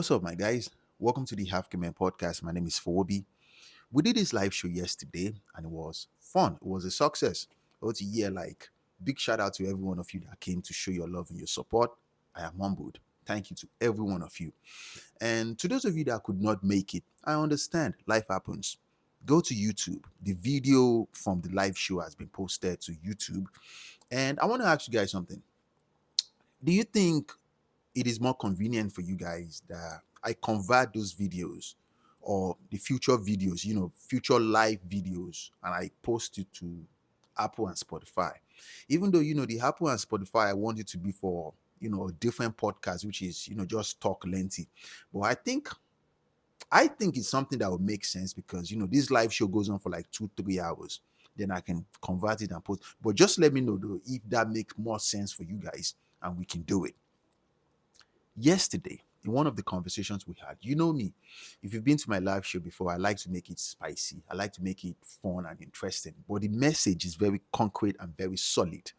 What's up, my guys? Welcome to the Half Man podcast. My name is Fowobi. We did this live show yesterday and it was fun. It was a success. Oh, to hear like big shout out to every one of you that came to show your love and your support. I am humbled. Thank you to every one of you. And to those of you that could not make it, I understand life happens. Go to YouTube. The video from the live show has been posted to YouTube. And I want to ask you guys something. Do you think it is more convenient for you guys that I convert those videos or the future videos, future live videos, and I post it to Apple and Spotify? Even though, the Apple and Spotify, I want it to be for, a different podcast, which is, just talk lengthy. But I think it's something that would make sense because, this live show goes on for like 2, 3 hours. Then I can convert it and post. But just let me know though if that makes more sense for you guys and we can do it. Yesterday, in one of the conversations we had, you know me, if you've been to my live show before, I like to make it spicy. I like to make it fun and interesting. But the message is very concrete and very solid.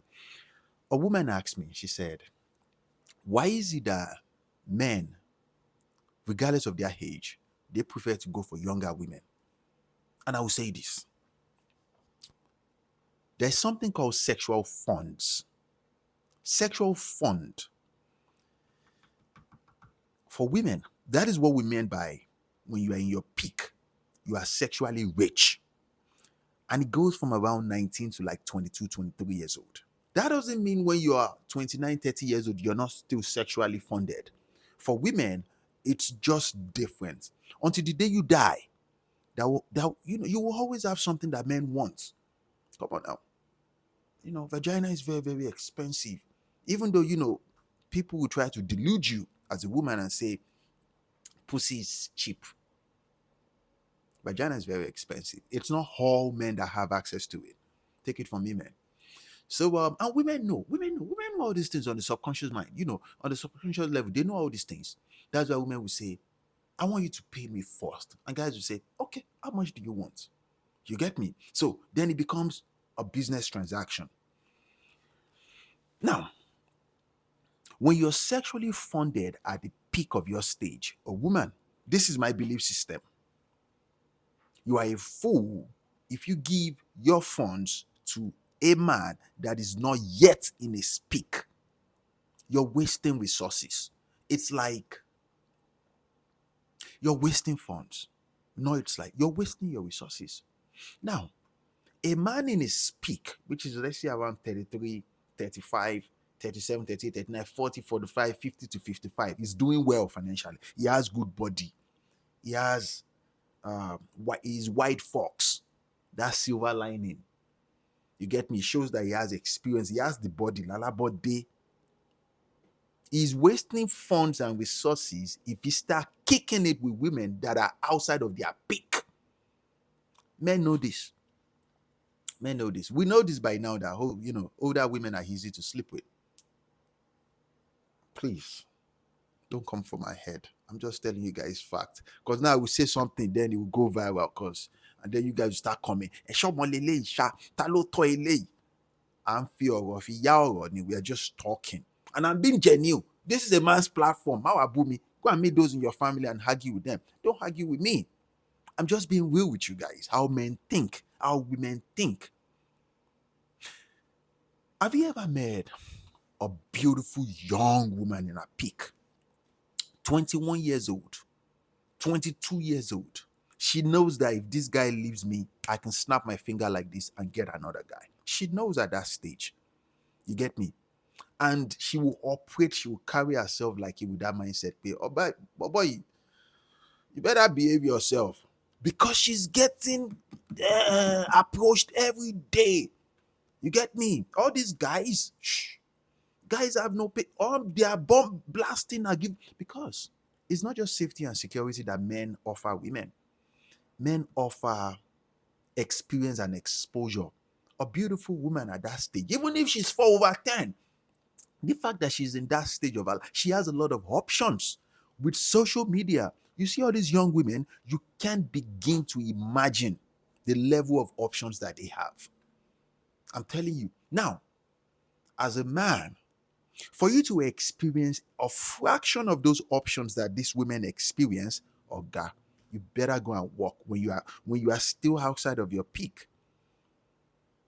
A woman asked me, she said, why is it that men, regardless of their age, they prefer to go for younger women? And I will say this. There's something called sexual funds. Sexual fund for women. That is what we mean by when you are in your peak, you are sexually rich. And it goes from around 19 to like 22, 23 years old. That doesn't mean when you are 29, 30 years old, you're not still sexually funded. For women, it's just different. Until the day you die, you will always have something that men want. Come on now. Vagina is very, very expensive. Even though, people will try to delude you as a woman and say, pussy is cheap. Vagina is very expensive. It's not all men that have access to it. Take it from me, man. So and women know all these things on the subconscious mind. On the subconscious level, they know all these things. That's why women will say, "I want you to pay me first," and guys will say, "Okay, how much do you want?" You get me? So then it becomes a business transaction. Now, when you're sexually funded at the peak of your stage, a woman, this is my belief system. You are a fool if you give your funds to a man that is not yet in his peak. You're wasting resources. It's like you're wasting funds. No, it's like you're wasting your resources. Now, a man in his peak, which is let's say around 33, 35, 37, 38, 39, 40, 45, 50 to 55, is doing well financially. He has good body. He has he's white fox. That silver lining. You get me? It shows that he has experience. He has the body. Lala body. He's wasting funds and resources if he start kicking it with women that are outside of their peak. Men know this. Men know this. We know this by now that older women are easy to sleep with. Please don't come for my head. I'm just telling you guys fact. Because now I will say something, then it will go viral. And then you guys will start coming. I'm fear of we are just talking. And I'm being genuine. This is a man's platform. How about me? Go and meet those in your family and argue with them. Don't argue with me. I'm just being real with you guys. How men think, how women think. Have you ever met a beautiful young woman in her peak? 21 years old, 22 years old. She knows that if this guy leaves me, I can snap my finger like this and get another guy. She knows at that stage. You get me? And she will operate, she will carry herself like it with that mindset. Boy, you better behave yourself because she's getting approached every day. You get me? All these guys have no pay. All they are bomb blasting and give because it's not just safety and security that men offer women. Men offer experience and exposure. A beautiful woman at that stage, even if she's 4/10, the fact that she's in that stage of her life, she has a lot of options with social media. You see all these young women, you can't begin to imagine the level of options that they have. I'm telling you. Now, as a man, For you to experience a fraction of those options that these women experience, oh God, you better go and walk when you are still outside of your peak.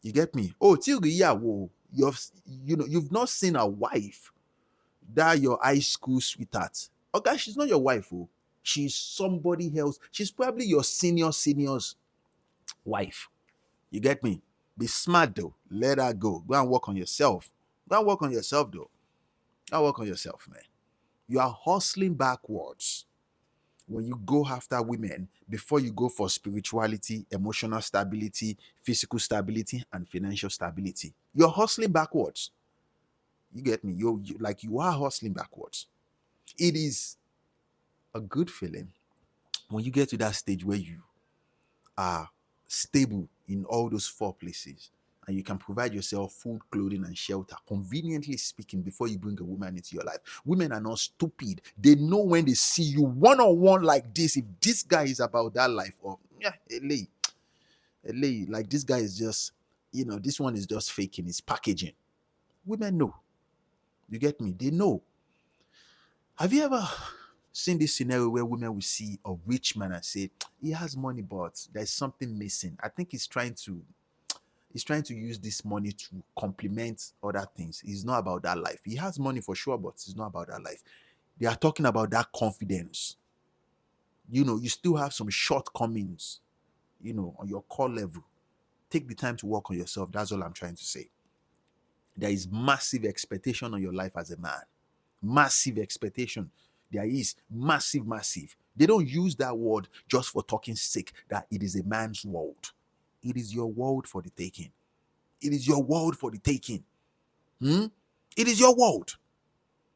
You get me? Oh, till the year, whoa, you've not seen a wife that your high school sweetheart. Okay, she's not your wife, oh. She's somebody else. She's probably your senior's wife. You get me? Be smart though. Let her go. Go and work on yourself. Go and work on yourself though. Go and work on yourself, man. You are hustling backwards when you go after women before you go for spirituality, emotional stability, physical stability, and financial stability. You're hustling backwards. You get me? You are hustling backwards. It is a good feeling when you get to that stage where you are stable in all those four places and you can provide yourself food, clothing, and shelter, conveniently speaking, before you bring a woman into your life. Women are not stupid. They know when they see you one on one like this, if this guy is about that life, or yeah, like this guy is just, this one is just faking, it's packaging. Women know. You get me? They know. Have you ever seen this scenario where women will see a rich man and say, he has money, but there's something missing? I think he's trying to use this money to complement other things. It's not about that life. He has money for sure, but it's not about that life. They are talking about that confidence. You still have some shortcomings, on your core level. Take the time to work on yourself. That's all I'm trying to say. There is massive expectation on your life as a man. Massive expectation. There is massive, massive. They don't use that word just for talking sake, that it is a man's world. It is your world for the taking. It is your world for the taking. Hmm? It is your world.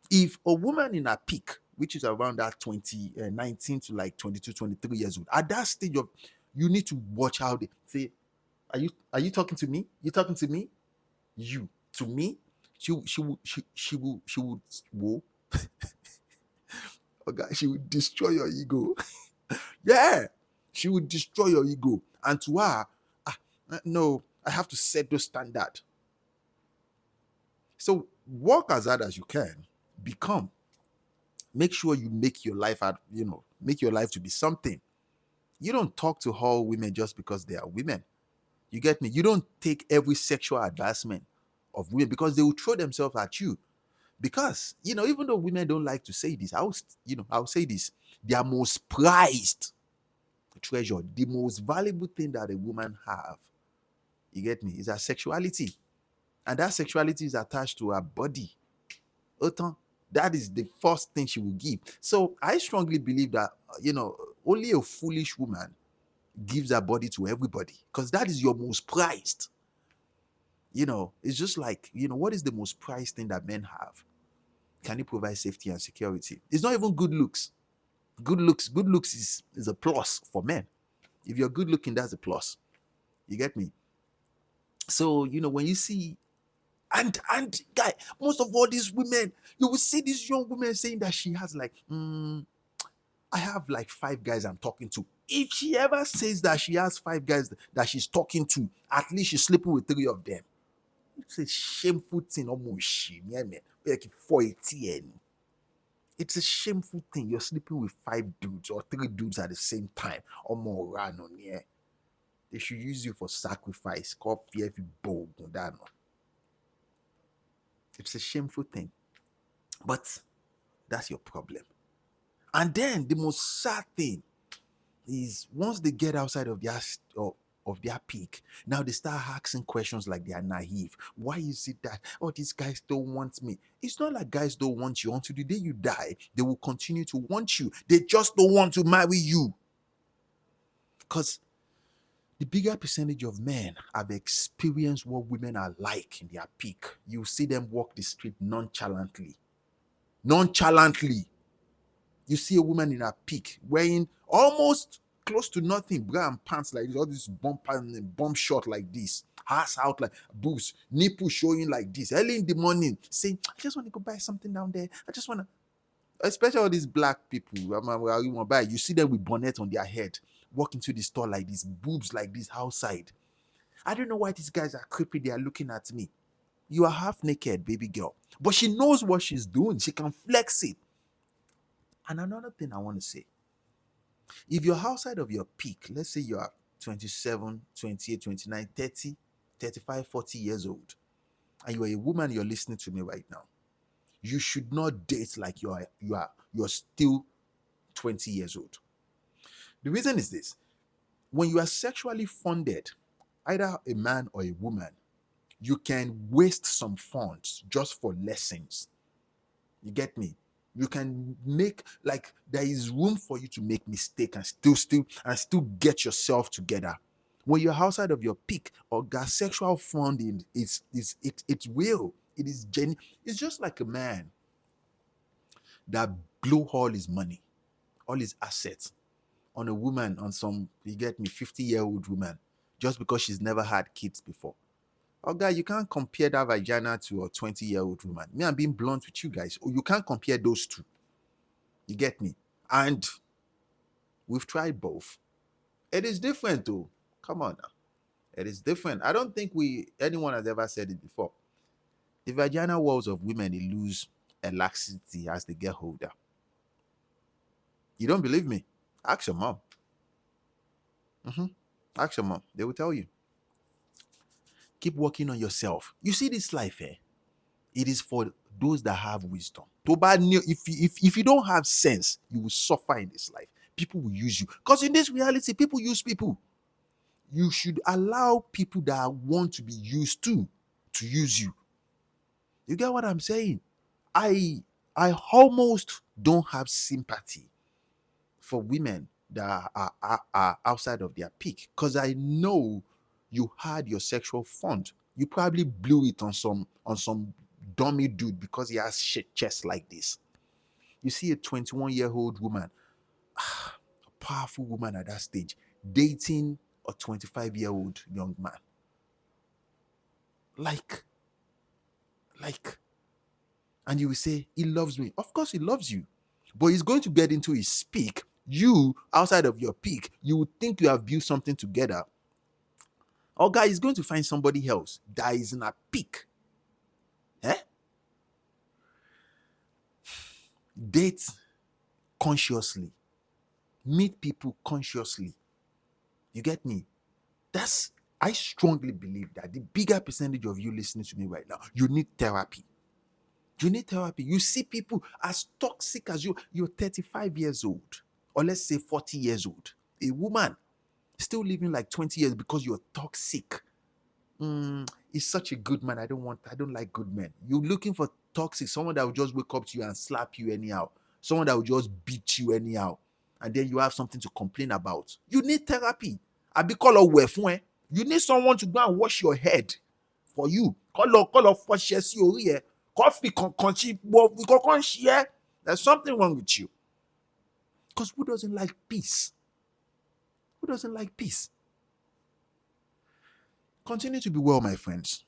If a woman in her peak, which is around that 19 to like 22, 23 years old, at that stage of, you need to watch how they say, are you talking to me? You talking to me? You to me? She would whoa. Oh God, she would destroy your ego. Yeah, she would destroy your ego. And to her, no, I have to set those standard. So work as hard as you can. Become. Make sure you make your life make your life to be something. You don't talk to all women just because they are women. You get me? You don't take every sexual advancement of women because they will throw themselves at you. Because, even though women don't like to say this, I'll say this. Their most prized treasure, the most valuable thing that a woman have, you get me, is her sexuality. And that sexuality is attached to her body. Autant, that is the first thing she will give. So I strongly believe that, only a foolish woman gives her body to everybody, because that is your most prized. It's just like, what is the most prized thing that men have? Can you provide safety and security? It's not even good looks. Good looks is a plus for men. If you're good looking, that's a plus. You get me? So, when you see, and guy, most of all these women, you will see these young women saying that she has like, I have like 5 guys I'm talking to. If she ever says that she has 5 guys that she's talking to, at least she's sleeping with 3 of them. It's a shameful thing, almost shame. Yeah, man. Like 40. It's a shameful thing. You're sleeping with 5 dudes or 3 dudes at the same time. Or more run on here. They should use you for sacrifice. Call fear if you bold. It's a shameful thing. But that's your problem. And then the most sad thing is, once they get outside of their peak, now they start asking questions like they are naive. Why is it that, oh, these guys don't want me? It's not like guys don't want you. Until the day you die, they will continue to want you. They just don't want to marry you. Because the bigger percentage of men have experienced what women are like in their peak. You see them walk the street nonchalantly. Nonchalantly. You see a woman in her peak wearing almost close to nothing, bra and pants like this, all this bump short like this, ass out like boobs, nipple showing like this, early in the morning, saying, I just want to go buy something down there. I just want to, especially all these black people, you want to buy, you see them with bonnet on their head, walk into the store like this, boobs like this outside. I don't know why these guys are creepy. They are looking at me. You are half naked, baby girl. But she knows what she's doing. She can flex it. And another thing I want to say, if you're outside of your peak, let's say you are 27, 28, 29, 30, 35, 40 years old, and you are a woman, you're listening to me right now, you should not date like you're still 20 years old. The reason is this: when you are sexually funded, either a man or a woman, you can waste some funds just for lessons. You get me? You can make, like, there is room for you to make mistake and still get yourself together. When you're outside of your peak, or got sexual funding, it's real. It is genuine. It's just like a man that blew all his money, all his assets on a woman, on some, you get me, 50-year-old woman, just because she's never had kids before. Oh, guy, you can't compare that vagina to a 20-year-old woman. Me, I'm being blunt with you guys. You can't compare those two. You get me? And we've tried both. It is different, though. Come on now. It is different. I don't think anyone has ever said it before. The vagina walls of women, they lose elasticity as they get older. You don't believe me? Ask your mom. Ask your mom. They will tell you. Keep working on yourself. You see, this life, it is for those that have wisdom. If you don't have sense, you will suffer in this life. People will use you. Because in this reality, people use people. You should allow people that want to be used to use you. You get what I'm saying? I almost don't have sympathy for women that are outside of their peak, because I know you had your sexual fund. You probably blew it on some dummy dude because he has shit chest like this. You see a 21-year-old woman, a powerful woman at that stage, dating a 25-year-old young man. Like, and you will say, he loves me. Of course he loves you. But he's going to get into his peak. You, outside of your peak, you would think you have built something together. Or guy is going to find somebody else that is in a peak. Date consciously. Meet people consciously. You get me? I strongly believe that the bigger percentage of you listening to me right now, you need therapy. You need therapy. You see people as toxic as you. You're 35 years old, or let's say 40 years old. A woman still living like 20 years because you're toxic. He's such a good man. I don't like good men. You're looking for toxic, someone that will just wake up to you and slap you anyhow. Someone that will just beat you anyhow. And then you have something to complain about. You need therapy. You need someone to go and wash your head for you. There's something wrong with you. Because who doesn't like peace? Who doesn't like peace? Continue to be well, my friends.